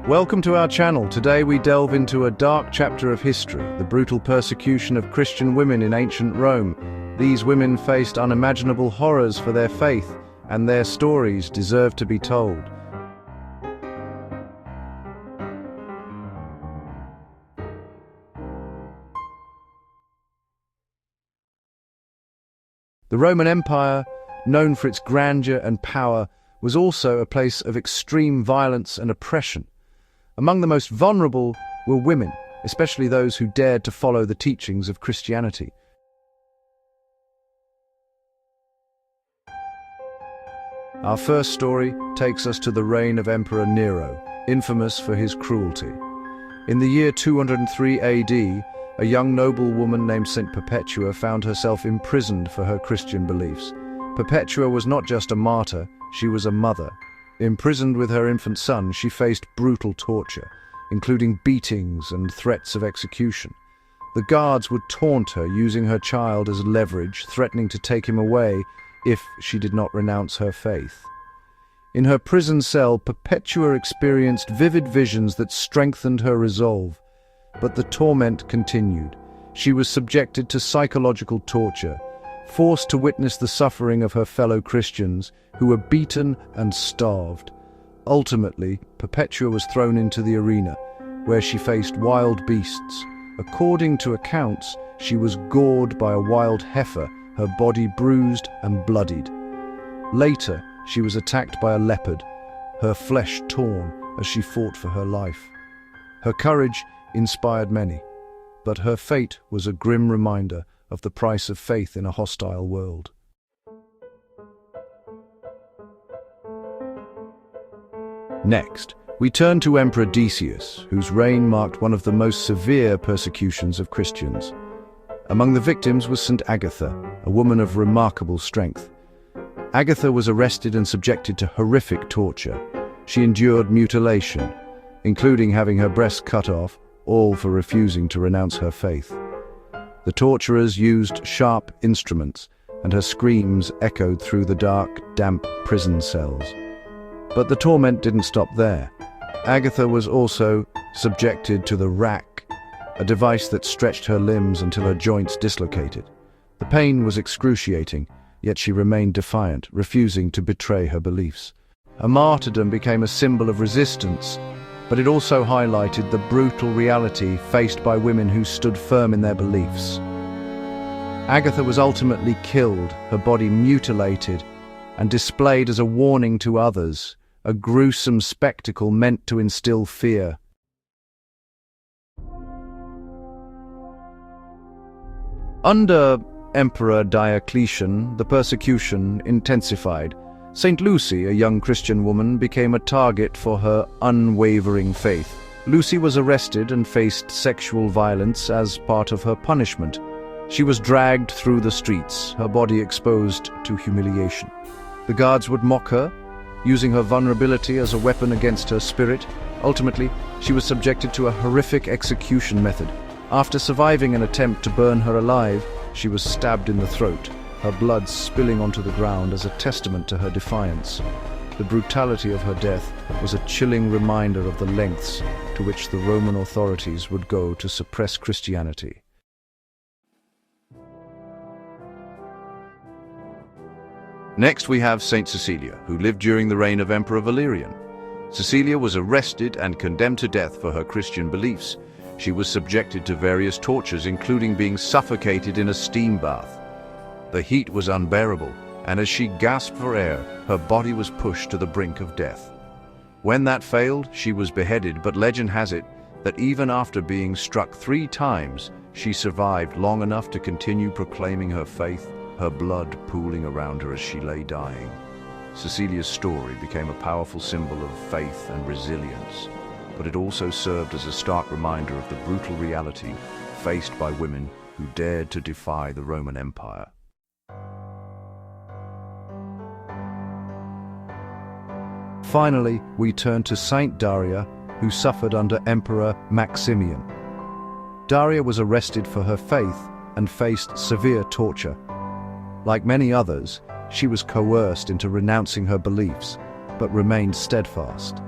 Welcome to our channel. Today we delve into a dark chapter of history, the brutal persecution of Christian women in ancient Rome. These women faced unimaginable horrors for their faith, and their stories deserve to be told. The Roman Empire, known for its grandeur and power, was also a place of extreme violence and oppression. Among the most vulnerable were women, especially those who dared to follow the teachings of Christianity. Our first story takes us to the reign of Emperor Nero, infamous for his cruelty. In the year 203 AD, a young noblewoman named Saint Perpetua found herself imprisoned for her Christian beliefs. Perpetua was not just a martyr, she was a mother. Imprisoned with her infant son, she faced brutal torture, including beatings and threats of execution. The guards would taunt her, using her child as leverage, threatening to take him away if she did not renounce her faith. In her prison cell, Perpetua experienced vivid visions that strengthened her resolve. But the torment continued. She was subjected to psychological torture, forced to witness the suffering of her fellow Christians, who were beaten and starved. Ultimately, Perpetua was thrown into the arena, where she faced wild beasts. According to accounts, she was gored by a wild heifer, her body bruised and bloodied. Later, she was attacked by a leopard, her flesh torn as she fought for her life. Her courage inspired many, but her fate was a grim reminder of the price of faith in a hostile world. Next, we turn to Emperor Decius, whose reign marked one of the most severe persecutions of Christians. Among the victims was St. Agatha, a woman of remarkable strength. Agatha was arrested and subjected to horrific torture. She endured mutilation, including having her breasts cut off, all for refusing to renounce her faith. The torturers used sharp instruments, and her screams echoed through the dark, damp prison cells. But the torment didn't stop there. Agatha was also subjected to the rack, a device that stretched her limbs until her joints dislocated. The pain was excruciating, yet she remained defiant, refusing to betray her beliefs. Her martyrdom became a symbol of resistance, but it also highlighted the brutal reality faced by women who stood firm in their beliefs. Agatha was ultimately killed, her body mutilated, and displayed as a warning to others, a gruesome spectacle meant to instill fear. Under Emperor Diocletian, the persecution intensified. Saint Lucy, a young Christian woman, became a target for her unwavering faith. Lucy was arrested and faced sexual violence as part of her punishment. She was dragged through the streets, her body exposed to humiliation. The guards would mock her, using her vulnerability as a weapon against her spirit. Ultimately, she was subjected to a horrific execution method. After surviving an attempt to burn her alive, she was stabbed in the throat, her blood spilling onto the ground as a testament to her defiance. The brutality of her death was a chilling reminder of the lengths to which the Roman authorities would go to suppress Christianity. Next we have Saint Cecilia, who lived during the reign of Emperor Valerian. Cecilia was arrested and condemned to death for her Christian beliefs. She was subjected to various tortures, including being suffocated in a steam bath. The heat was unbearable, and as she gasped for air, her body was pushed to the brink of death. When that failed, she was beheaded, but legend has it that even after being struck 3 times, she survived long enough to continue proclaiming her faith, her blood pooling around her as she lay dying. Cecilia's story became a powerful symbol of faith and resilience, but it also served as a stark reminder of the brutal reality faced by women who dared to defy the Roman Empire. Finally, we turn to Saint Daria, who suffered under Emperor Maximian. Daria was arrested for her faith and faced severe torture. Like many others, she was coerced into renouncing her beliefs, but remained steadfast.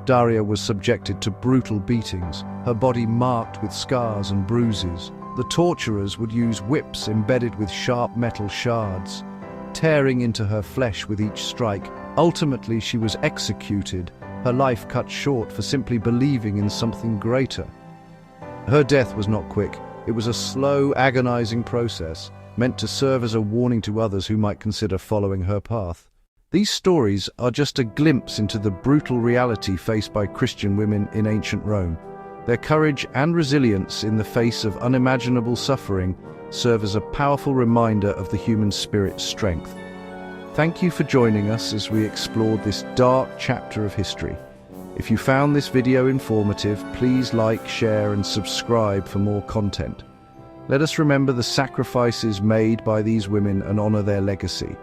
Daria was subjected to brutal beatings, her body marked with scars and bruises. The torturers would use whips embedded with sharp metal shards, tearing into her flesh with each strike. Ultimately, she was executed, her life cut short for simply believing in something greater. Her death was not quick. It was a slow, agonizing process, meant to serve as a warning to others who might consider following her path. These stories are just a glimpse into the brutal reality faced by Christian women in ancient Rome. Their courage and resilience in the face of unimaginable suffering serve as a powerful reminder of the human spirit's strength. Thank you for joining us as we explored this dark chapter of history. If you found this video informative, please like, share, and subscribe for more content. Let us remember the sacrifices made by these women and honor their legacy.